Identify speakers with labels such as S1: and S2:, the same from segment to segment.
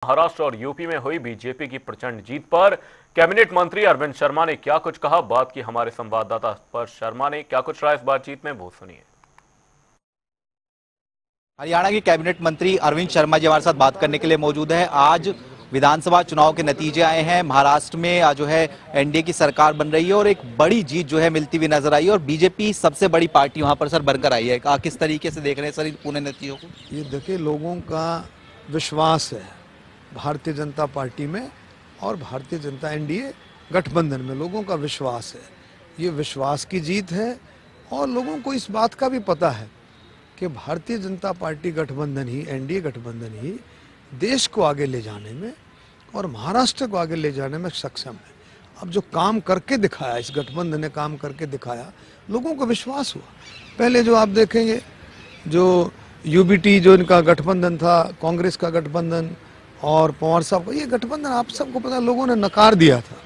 S1: महाराष्ट्र और यूपी में हुई बीजेपी की प्रचंड जीत पर कैबिनेट मंत्री अरविंद शर्मा ने क्या कुछ कहा, बात की हमारे संवाददाता स्पर्श शर्मा ने। क्या कुछ रहा इस बातचीत में, वो सुनिए।
S2: हरियाणा के कैबिनेट मंत्री अरविंद शर्मा जी हमारे साथ बात करने के लिए मौजूद है। आज विधानसभा चुनाव के नतीजे आए हैं। महाराष्ट्र में जो है एनडीए की सरकार बन रही है और एक बड़ी जीत जो है मिलती हुई नजर आई है और बीजेपी सबसे बड़ी पार्टी वहां पर सर बनकर आई है। किस तरीके से देख रहे हैं सर इन पूरे नतीजों को?
S3: ये देखिए, लोगों का विश्वास है भारतीय जनता पार्टी में और भारतीय जनता एनडीए गठबंधन में। लोगों का विश्वास है, ये विश्वास की जीत है और लोगों को इस बात का भी पता है कि भारतीय जनता पार्टी गठबंधन ही, एनडीए गठबंधन ही देश को आगे ले जाने में और महाराष्ट्र को आगे ले जाने में सक्षम है। अब जो काम करके दिखाया, इस गठबंधन ने काम करके दिखाया, लोगों को विश्वास हुआ। पहले जो आप देखेंगे, जो यूबीटी जो इनका गठबंधन था, कांग्रेस का गठबंधन और पवार साहब का ये गठबंधन, आप सबको पता, लोगों ने नकार दिया था।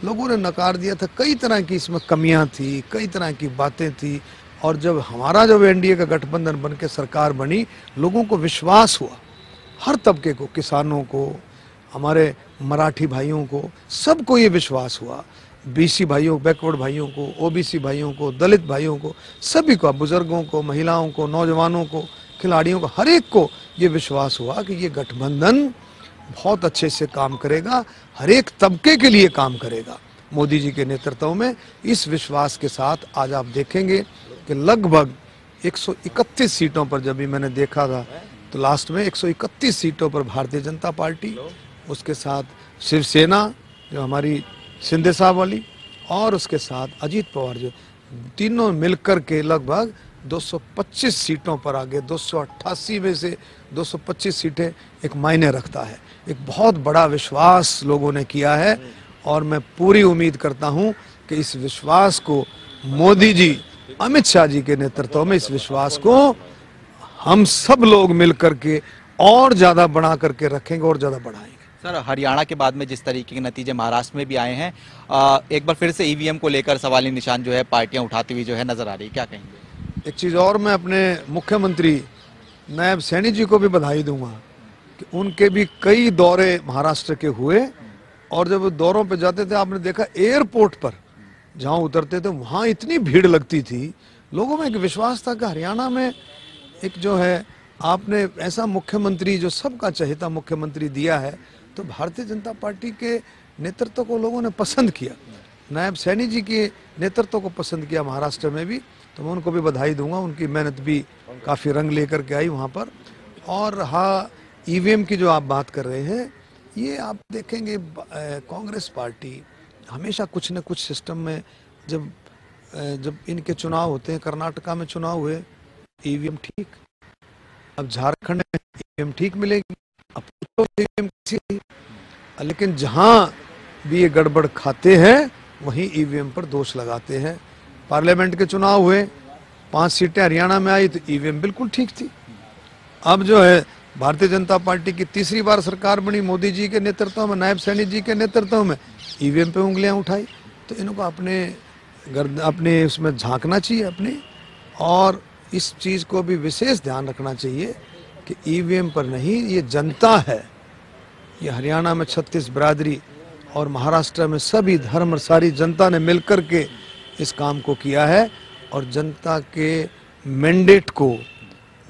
S3: लोगों ने नकार दिया था, कई तरह की इसमें कमियां थी, कई तरह की बातें थी। और जब हमारा जब एनडीए का गठबंधन बनके सरकार बनी, लोगों को विश्वास हुआ, हर तबके को, किसानों को, हमारे मराठी भाइयों को, सबको ये विश्वास हुआ। बीसी भाइयों, बैकवर्ड भाइयों को, ओबीसी भाइयों को, दलित भाइयों को, सभी को, बुजुर्गों को, महिलाओं को, नौजवानों को, खिलाड़ियों को, हर एक को ये विश्वास हुआ कि ये गठबंधन बहुत अच्छे से काम करेगा, हर एक तबके के लिए काम करेगा मोदी जी के नेतृत्व में। इस विश्वास के साथ आज आप देखेंगे कि लगभग 131 सीटों पर, जब भी मैंने देखा था तो लास्ट में 131 सीटों पर भारतीय जनता पार्टी, उसके साथ शिवसेना जो हमारी शिंदे साहब वाली, और उसके साथ अजीत पवार, जो तीनों मिलकर के लगभग 225 सीटों पर आ गए। 288 में से 225 सीटें एक मायने रखता है। एक बहुत बड़ा विश्वास लोगों ने किया है और मैं पूरी उम्मीद करता हूं कि इस विश्वास को मोदी जी, अमित शाह जी के नेतृत्व में, इस विश्वास को हम सब लोग मिलकर के और ज्यादा बना करके रखेंगे और ज्यादा बढ़ाएंगे।
S2: सर, हरियाणा के बाद में जिस तरीके के नतीजे महाराष्ट्र में भी आए हैं, एक बार फिर से ईवीएम को लेकर सवाली निशान जो है पार्टियां उठाती हुई जो है नजर आ रही है, क्या कहेंगे?
S3: एक चीज और, मैं अपने मुख्यमंत्री नायब सैनी जी को भी बधाई दूंगा कि उनके भी कई दौरे महाराष्ट्र के हुए और जब दौरों पे जाते थे, आपने देखा एयरपोर्ट पर जहां उतरते थे वहां इतनी भीड़ लगती थी। लोगों में एक विश्वास था कि हरियाणा में एक जो है आपने ऐसा मुख्यमंत्री, जो सबका चहेता मुख्यमंत्री दिया है, तो भारतीय जनता पार्टी के नेतृत्व को लोगों ने पसंद किया, नायब सैनी जी के नेतृत्व को पसंद किया महाराष्ट्र में भी। तो मैं उनको भी बधाई दूंगा, उनकी मेहनत भी काफ़ी रंग लेकर के आई वहाँ पर। और हाँ, ईवीएम की जो आप बात कर रहे हैं, ये आप देखेंगे कांग्रेस पार्टी हमेशा कुछ न कुछ सिस्टम में, जब इनके चुनाव होते हैं, कर्नाटका में चुनाव हुए, ईवीएम ठीक, अब झारखंड में ईवीएम ठीक मिलेगी, अब तो ईवीएम किसी, लेकिन जहां भी ये गड़बड़ खाते हैं वहीं ईवीएम पर दोष लगाते हैं। पार्लियामेंट के चुनाव हुए, 5 सीटें हरियाणा में आई तो ईवीएम बिल्कुल ठीक थी। अब जो है भारतीय जनता पार्टी की तीसरी बार सरकार बनी मोदी जी के नेतृत्व में, नायब सैनी जी के नेतृत्व में, ईवीएम पे उंगलियां उठाई। तो इनको अपने उसमें झांकना चाहिए अपने, और इस चीज़ को भी विशेष ध्यान रखना चाहिए कि ईवीएम पर नहीं, ये जनता है। ये हरियाणा में 36 बिरादरी और महाराष्ट्र में सभी धर्म और सारी जनता ने मिलकर के इस काम को किया है और जनता के मैंडेट को,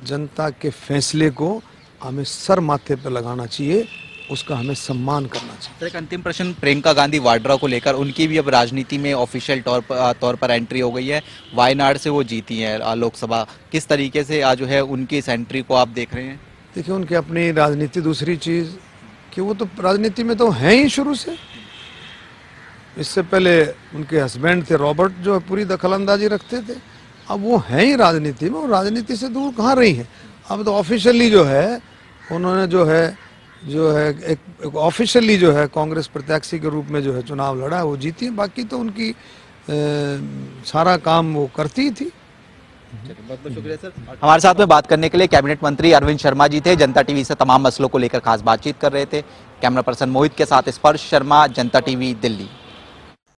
S3: जनता के फैसले को हमें सर माथे पर लगाना चाहिए, उसका हमें सम्मान करना चाहिए।
S2: एक अंतिम प्रश्न प्रियंका गांधी वाड्रा को लेकर, उनकी भी अब राजनीति में ऑफिशियल तौर पर एंट्री हो गई है। वायनाड से वो जीती है लोकसभा, किस तरीके से आज जो है उनकी इस एंट्री को आप देख रहे हैं?
S3: देखिए, उनकी अपनी राजनीति, दूसरी चीज़ कि वो तो राजनीति में तो हैं ही शुरू से। इससे पहले उनके हस्बैंड थे रॉबर्ट, जो पूरी दखलंदाजी रखते थे। अब वो हैं ही राजनीति में, और राजनीति से दूर कहाँ रही हैं। अब तो ऑफिशियली जो है उन्होंने जो है एक ऑफिशियली जो है कांग्रेस प्रत्याशी के रूप में जो है चुनाव लड़ा, वो जीती है। बाकी तो उनकी सारा काम वो करती ही थी।
S2: बहुत बहुत शुक्रिया सर। हमारे साथ में बात करने के लिए कैबिनेट मंत्री अरविंद शर्मा जी थे। जनता टीवी से तमाम मसलों को लेकर खास बातचीत कर रहे थे। कैमरा पर्सन मोहित के साथ स्पर्श शर्मा, जनता टीवी, दिल्ली।